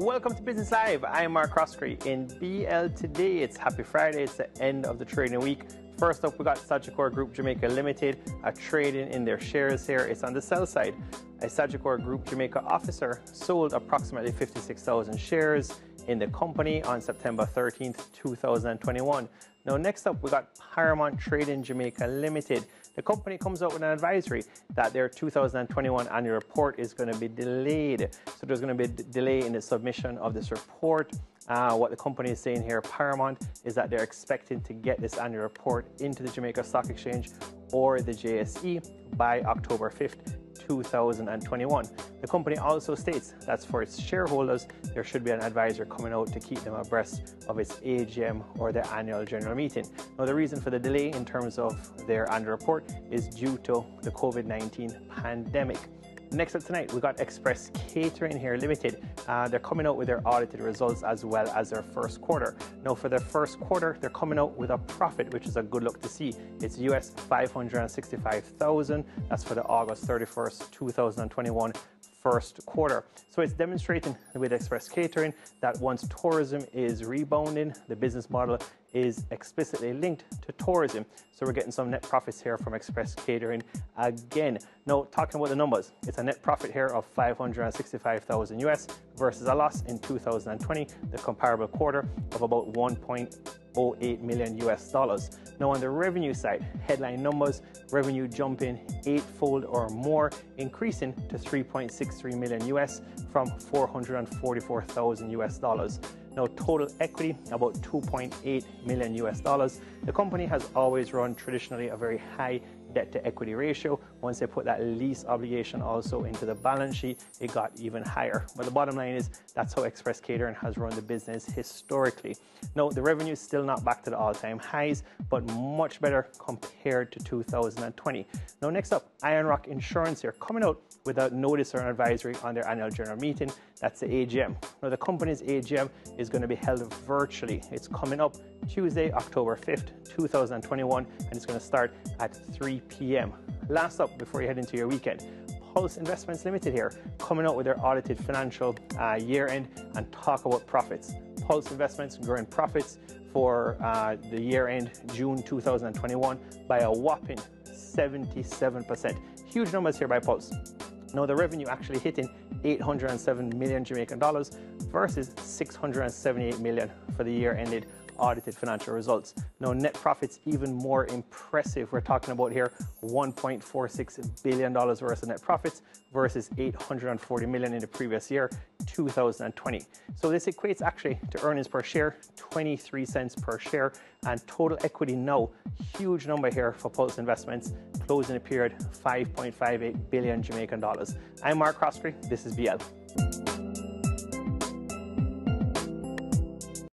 Welcome to Business Live. I'm Mark Croskery. In BL today, it's Happy Friday. It's the end of the trading week. First up, we got Sagicor Group Jamaica Limited, trading in their shares here. It's on the sell side. A Sagicor Group Jamaica officer sold approximately 56,000 shares in the company on September 13th, 2021. Now, next up, we got Paramount Trading Jamaica Limited. The company comes out with an advisory that their 2021 annual report is going to be delayed. So there's going to be a delay in the submission of this report. What the company is saying here, Paramount, is that they're expecting to get this annual report into the Jamaica Stock Exchange or the JSE by October 5th, 2021. The company also states that for its shareholders, there should be an advisor coming out to keep them abreast of its AGM or their annual general meeting. Now, the reason for the delay in terms of their annual report is due to the COVID-19 pandemic. Next up tonight, we got Express Catering here Limited. They're coming out with their audited results as well as their first quarter. Now, for their first quarter, they're coming out with a profit, which is a good look to see. It's US $565,000. That's for the August 31st, 2021 first quarter. So it's demonstrating with Express Catering that once tourism is rebounding, the business model is explicitly linked to tourism. So we're getting some net profits here from Express Catering again. Now, talking about the numbers, it's a net profit here of 565,000 US versus a loss in 2020, the comparable quarter of about 1.08 million US dollars. Now, on the revenue side, headline numbers, revenue jumping eightfold or more, increasing to 3.63 million US from 444,000 US dollars. Now, total equity, about 2.8 million US dollars. The company has always run traditionally a very high debt to equity ratio. Once they put that lease obligation also into the balance sheet, it got even higher. But the bottom line is that's how Express Catering has run the business historically. Now, the revenue is still not back to the all-time highs, but much better compared to 2020. Now, next up, IronRock Insurance here, coming out with a notice or an advisory on their annual general meeting. That's the AGM. Now, the company's AGM is going to be held virtually. It's coming up Tuesday, October 5th, 2021, and it's going to start at 3 p.m. Last up, before you head into your weekend, Pulse Investments Limited here, coming out with their audited financial year end and talk about profits. Pulse Investments growing profits for the year end June 2021 by a whopping 77%. Huge numbers here by Pulse. Now, the revenue actually hitting 807 million Jamaican dollars versus 678 million for the year ended audited financial results. Now, net profits even more impressive. We're talking about here $1.46 billion worth of net profits versus 840 million in the previous year, 2020. So this equates actually to earnings per share, 23 cents per share, and total equity now, huge number here for Pulse Investments, closing the period 5.58 billion Jamaican dollars. I'm Mark Croskery. This is BL.